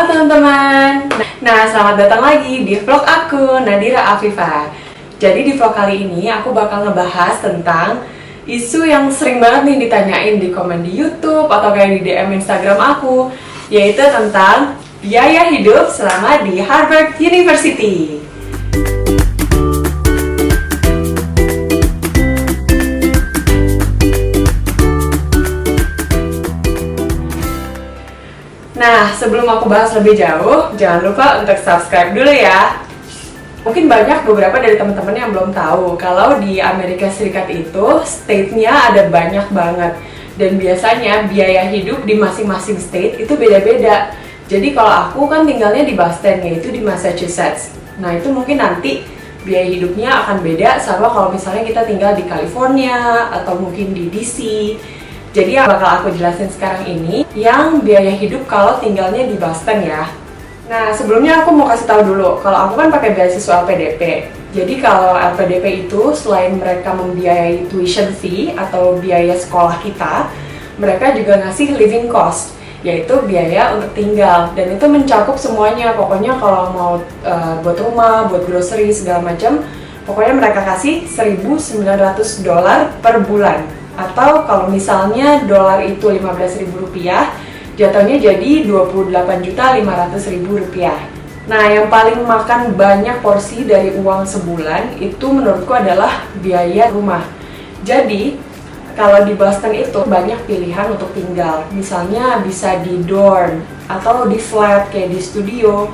teman-teman. Nah, selamat datang lagi di vlog aku, Nadira Afifa. Jadi di vlog kali ini aku bakal ngebahas tentang isu yang sering banget nih ditanyain di komen di YouTube atau kayak di DM Instagram aku, yaitu tentang biaya hidup selama di Harvard University. Nah, sebelum aku bahas lebih jauh, jangan lupa untuk subscribe dulu ya. Mungkin banyak beberapa dari teman-teman yang belum tahu kalau di Amerika Serikat itu state-nya ada banyak banget. Dan biasanya biaya hidup di masing-masing state itu beda-beda. Jadi kalau aku kan tinggalnya di Boston, yaitu di Massachusetts. Nah, itu mungkin nanti biaya hidupnya akan beda sama kalau misalnya kita tinggal di California atau mungkin di DC. Jadi yang bakal aku jelasin sekarang ini yang biaya hidup kalau tinggalnya di Boston ya. Nah, sebelumnya aku mau kasih tahu dulu kalau aku kan pakai beasiswa LPDP. Jadi kalau LPDP itu selain mereka membiayai tuition fee atau biaya sekolah kita, mereka juga ngasih living cost, yaitu biaya untuk tinggal, dan itu mencakup semuanya. Pokoknya kalau mau buat rumah, buat grocery segala macam, pokoknya mereka kasih $1.900 per bulan. Atau kalau misalnya dolar itu Rp15.000, jatuhnya jadi Rp28.500.000. Nah, yang paling makan banyak porsi dari uang sebulan itu menurutku adalah biaya rumah. Jadi, kalau di Boston itu banyak pilihan untuk tinggal. Misalnya bisa di dorm, atau di flat kayak di studio,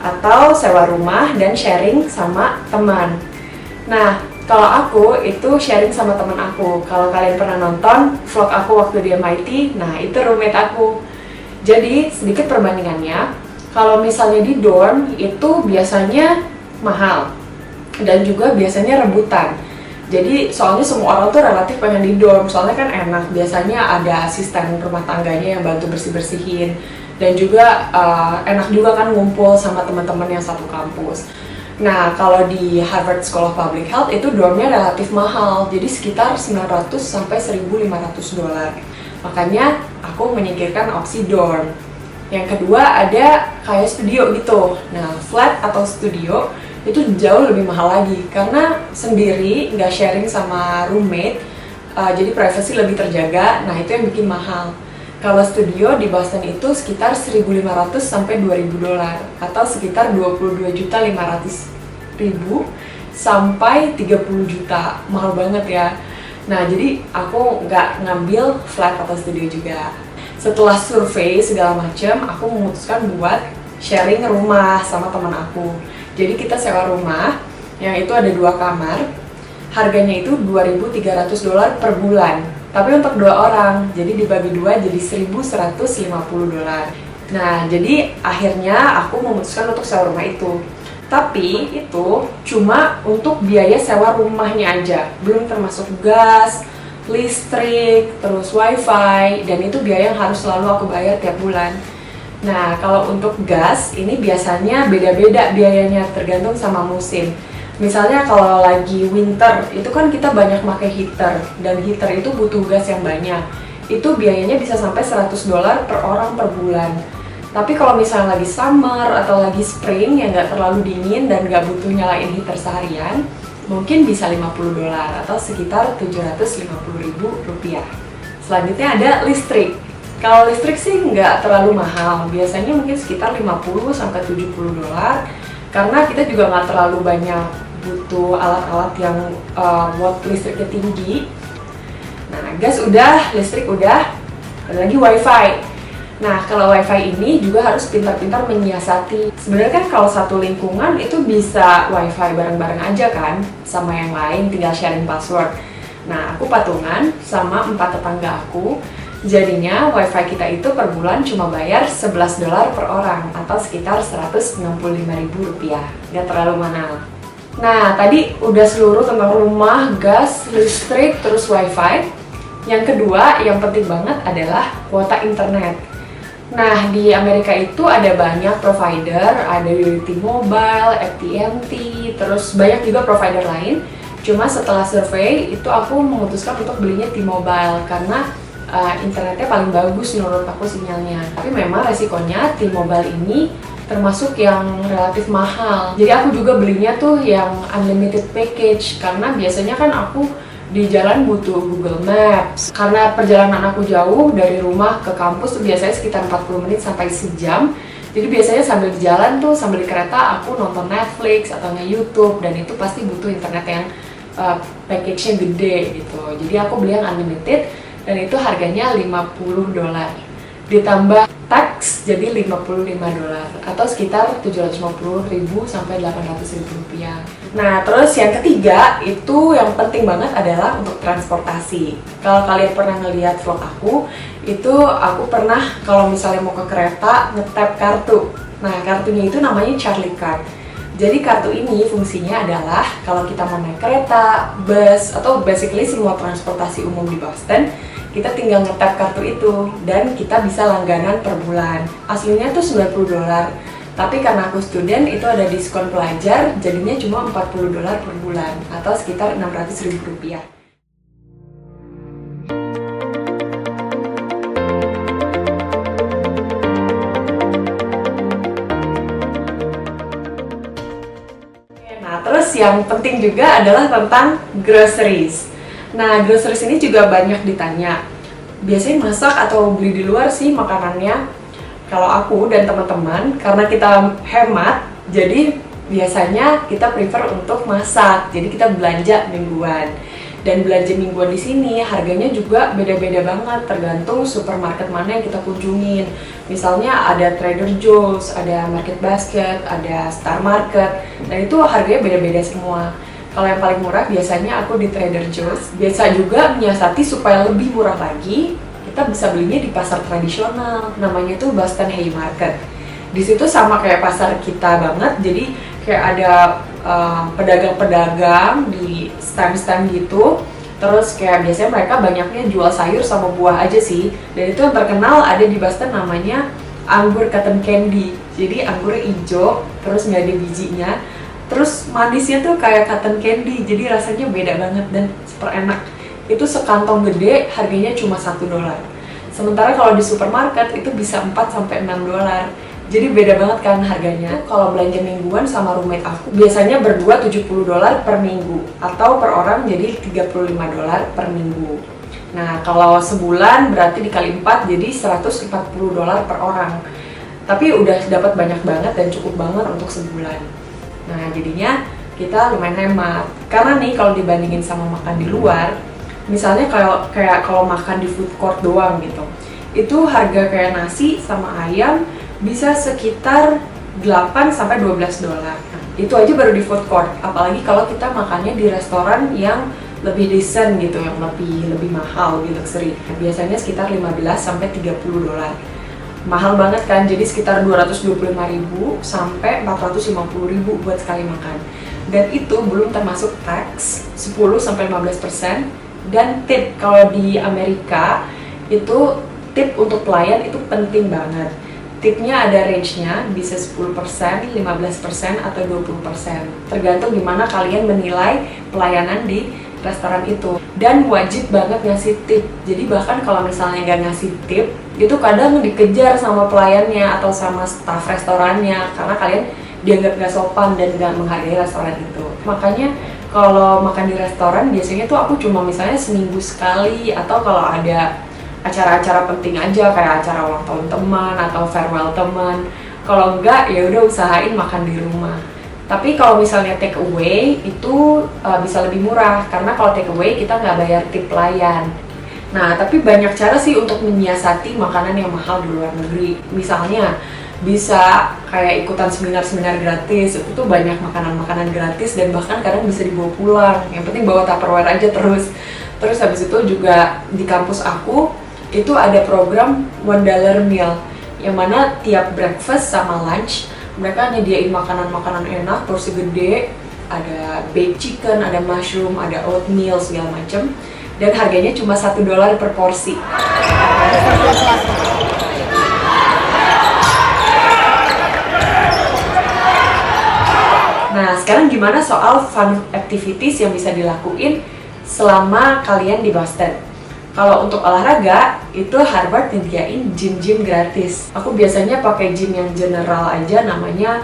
atau sewa rumah dan sharing sama teman. Nah, kalau aku itu sharing sama teman aku. Kalau kalian pernah nonton vlog aku waktu di MIT, nah itu roommate aku. Jadi sedikit perbandingannya, kalau misalnya di dorm itu biasanya mahal dan juga biasanya rebutan. Jadi soalnya semua orang tuh relatif pengen di dorm, soalnya kan enak. Biasanya ada asisten rumah tangganya yang bantu bersih-bersihin, dan juga enak juga kan ngumpul sama teman-teman yang satu kampus. Nah, kalau di Harvard School of Public Health itu dormnya relatif mahal, jadi sekitar $900 sampai $1.500. Makanya aku menyingkirkan opsi dorm. Yang kedua ada kayak studio gitu. Nah, flat atau studio itu jauh lebih mahal lagi karena sendiri, nggak sharing sama roommate, jadi privasi lebih terjaga. Nah, itu yang bikin mahal. Kalau studio di Boston itu sekitar $1.500 sampai $2.000 atau sekitar $22.500.000 sampai $30 juta. Mahal banget ya. Nah, jadi aku nggak ngambil flat atau studio juga. Setelah survei segala macam, aku memutuskan buat sharing rumah sama teman aku. Jadi kita sewa rumah yang itu ada 2 kamar. Harganya itu $2.300 per bulan. Tapi untuk 2 orang, jadi dibagi 2 jadi $1.150. Nah, jadi akhirnya aku memutuskan untuk sewa rumah itu. Tapi itu cuma untuk biaya sewa rumahnya aja, belum termasuk gas, listrik, terus wifi, dan itu biaya yang harus selalu aku bayar tiap bulan. Nah, kalau untuk gas, ini biasanya beda-beda biayanya, tergantung sama musim. Misalnya kalau lagi winter, itu kan kita banyak pakai heater, dan heater itu butuh gas yang banyak. Itu biayanya bisa sampai $100 per orang per bulan. Tapi kalau misalnya lagi summer atau lagi spring yang nggak terlalu dingin dan nggak butuh nyalain heater seharian, mungkin bisa $50 atau sekitar Rp750.000. Selanjutnya ada listrik. Kalau listrik sih nggak terlalu mahal, biasanya mungkin sekitar $50 sampai $70, karena kita juga nggak terlalu banyak butuh alat-alat yang watt listriknya tinggi. Nah, gas udah, listrik udah, ada lagi wifi. Nah, kalau wifi ini juga harus pintar-pintar menyiasati. Sebenarnya kan kalau satu lingkungan itu bisa wifi bareng-bareng aja kan, sama yang lain tinggal sharing password. Nah, aku patungan sama 4 tetangga aku. Jadinya wifi kita itu per bulan cuma bayar $11 per orang atau sekitar Rp165.000. Nggak terlalu mahal. Nah, tadi udah seluruh tentang rumah, gas, listrik, terus wifi. Yang kedua, yang penting banget adalah kuota internet. Nah, di Amerika itu ada banyak provider, ada dari T-Mobile, AT&T, terus banyak juga provider lain. Cuma setelah survei, itu aku memutuskan untuk belinya T-Mobile karena internetnya paling bagus menurut aku sinyalnya. Tapi memang resikonya T-Mobile ini termasuk yang relatif mahal. Jadi aku juga belinya tuh yang unlimited package karena biasanya kan aku di jalan butuh Google Maps. Karena perjalanan aku jauh dari rumah ke kampus tuh biasanya sekitar 40 menit sampai sejam. Jadi biasanya sambil di jalan tuh, sambil di kereta aku nonton Netflix atau YouTube, dan itu pasti butuh internet yang package-nya gede gitu. Jadi aku beli yang unlimited dan itu harganya $50. Ditambah tax jadi $55 atau sekitar 750.000 sampai 800.000 rupiah. Nah, terus yang ketiga itu yang penting banget adalah untuk transportasi. Kalau kalian pernah ngelihat vlog aku, itu aku pernah kalau misalnya mau ke kereta nge-tap kartu. Nah, kartunya itu namanya Charlie Card. Jadi kartu ini fungsinya adalah kalau kita mau naik kereta, bus, atau basically semua transportasi umum di Boston, kita tinggal nge-tap kartu itu dan kita bisa langganan per bulan. Aslinya tuh $90, tapi karena aku student itu ada diskon pelajar, jadinya cuma $40 per bulan atau sekitar 600.000 rupiah. Nah, terus yang penting juga adalah tentang groceries. Nah, groceries ini juga banyak ditanya. Biasanya masak atau beli di luar sih makanannya. Kalau aku dan teman-teman, karena kita hemat, jadi biasanya kita prefer untuk masak. Jadi kita belanja mingguan. Dan belanja mingguan di sini harganya juga beda-beda banget, tergantung supermarket mana yang kita kunjungin. Misalnya ada Trader Joe's, ada Market Basket, ada Star Market, dan itu harganya beda-beda semua. Kalau yang paling murah biasanya aku di Trader Joe's. Biasa juga menyiasati supaya lebih murah lagi, kita bisa belinya di pasar tradisional. Namanya tuh Boston Haymarket. Di situ sama kayak pasar kita banget. Jadi kayak ada pedagang-pedagang di stand-stand gitu. Terus kayak biasanya mereka banyaknya jual sayur sama buah aja sih. Dan itu yang terkenal ada di Boston namanya anggur cotton candy. Jadi anggurnya hijau, terus nggak ada bijinya. Terus manisnya tuh kayak cotton candy, jadi rasanya beda banget dan super enak. Itu sekantong gede, harganya cuma $1. Sementara kalau di supermarket itu bisa $4-6. Jadi beda banget kan harganya. Kalau belanja mingguan sama roommate aku, biasanya berdua $70 per minggu atau per orang jadi $35 per minggu. Nah, kalau sebulan berarti dikali 4 jadi $140 per orang. Tapi udah dapat banyak banget dan cukup banget untuk sebulan. Nah, jadinya kita lumayan hemat. Karena nih kalau dibandingin sama makan di luar, misalnya kalau makan di food court doang gitu, itu harga kayak nasi sama ayam bisa sekitar $8-12. Nah, itu aja baru di food court. Apalagi kalau kita makannya di restoran yang lebih decent gitu, yang lebih mahal, lebih luxury. Biasanya sekitar $15-30. Mahal banget kan, jadi sekitar 225.000 sampai 450.000 buat sekali makan. Dan itu belum termasuk tax 10-15% dan tip. Kalau di Amerika itu tip untuk pelayan itu penting banget. Tipnya ada range-nya, bisa 10%, 15%, atau 20%. Tergantung gimana kalian menilai pelayanan di restoran itu. Dan wajib banget ngasih tip. Jadi bahkan kalau misalnya nggak ngasih tip, itu kadang dikejar sama pelayannya atau sama staf restorannya karena kalian dianggap nggak sopan dan nggak menghargai restoran itu. Makanya kalau makan di restoran biasanya tuh aku cuma misalnya seminggu sekali, atau kalau ada acara-acara penting aja kayak acara ulang tahun teman atau farewell teman. Kalau enggak ya udah usahain makan di rumah. Tapi kalau misalnya take away itu bisa lebih murah karena kalau take away kita nggak bayar tip pelayan. Nah, tapi banyak cara sih untuk menyiasati makanan yang mahal di luar negeri. Misalnya bisa kayak ikutan seminar-seminar gratis, itu tuh banyak makanan-makanan gratis dan bahkan kadang bisa dibawa pulang. Yang penting bawa Tupperware aja terus. Terus habis itu juga di kampus aku itu ada program $1 meal yang mana tiap breakfast sama lunch mereka nyediain makanan-makanan enak, porsi gede, ada baked chicken, ada mushroom, ada oatmeal, segala macem, dan harganya cuma $1 per porsi. Nah, sekarang gimana soal fun activities yang bisa dilakuin selama kalian di Boston? Kalau untuk olahraga, itu Harvard nyediain gym gratis. Aku biasanya pakai gym yang general aja, namanya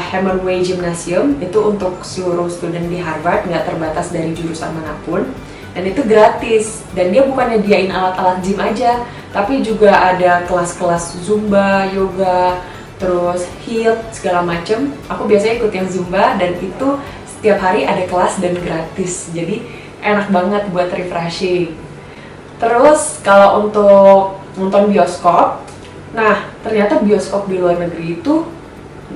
Hemingway Gymnasium. Itu untuk seluruh student di Harvard, nggak terbatas dari jurusan manapun. Dan itu gratis, dan dia bukan nyediain alat-alat gym aja, tapi juga ada kelas-kelas Zumba, yoga, terus HIIT, segala macem. Aku biasanya ikut yang Zumba, dan itu setiap hari ada kelas dan gratis, jadi enak banget buat refreshing. Terus kalau untuk nonton bioskop, nah ternyata bioskop di luar negeri itu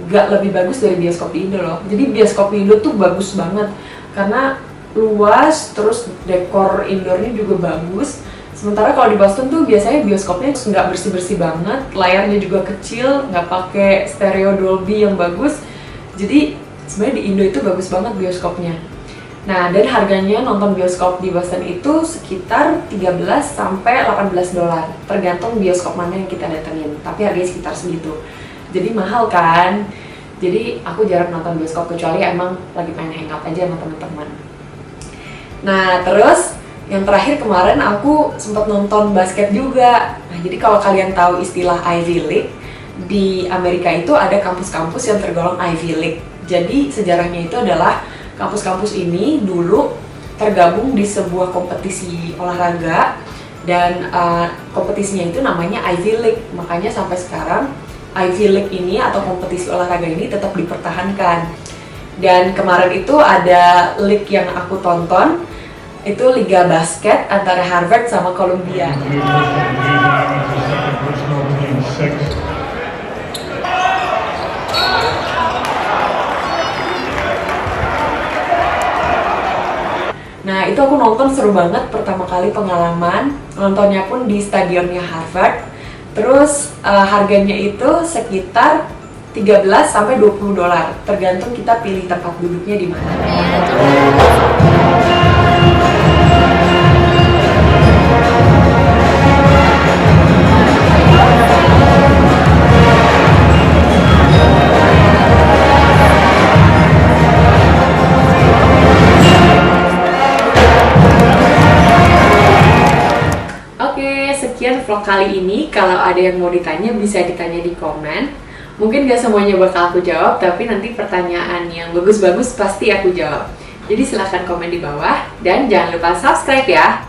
gak lebih bagus dari bioskop di Indo loh. Jadi bioskop di Indo tuh bagus banget, karena luas, terus dekor indoornya juga bagus. Sementara kalau di Boston tuh biasanya bioskopnya nggak bersih-bersih banget, layarnya juga kecil, nggak pakai stereo Dolby yang bagus. Jadi sebenarnya di Indo itu bagus banget bioskopnya. Nah, dan harganya nonton bioskop di Boston itu sekitar 13 sampai 18 dolar, tergantung bioskop mana yang kita datengin. Tapi harganya sekitar segitu. Jadi mahal kan? Jadi aku jarang nonton bioskop, kecuali emang lagi pengen hangout aja sama teman-teman. Nah, terus yang terakhir kemarin aku sempat nonton basket juga. Nah, jadi kalau kalian tahu istilah Ivy League, di Amerika itu ada kampus-kampus yang tergolong Ivy League. Jadi sejarahnya itu adalah kampus-kampus ini dulu tergabung di sebuah kompetisi olahraga, dan kompetisinya itu namanya Ivy League. Makanya sampai sekarang Ivy League ini atau kompetisi olahraga ini tetap dipertahankan. Dan kemarin itu ada league yang aku tonton, itu liga basket antara Harvard sama Columbia. Nah, itu aku nonton, seru banget, pertama kali pengalaman. Nontonnya pun di stadionnya Harvard. Terus harganya itu sekitar 13 sampai 20 dolar, tergantung kita pilih tempat duduknya di mana. Oke, sekian vlog kali ini. Kalau ada yang mau ditanya, bisa ditanya di komen. Mungkin gak semuanya bakal aku jawab, tapi nanti pertanyaan yang bagus-bagus pasti aku jawab. Jadi silahkan komen di bawah, dan jangan lupa subscribe ya!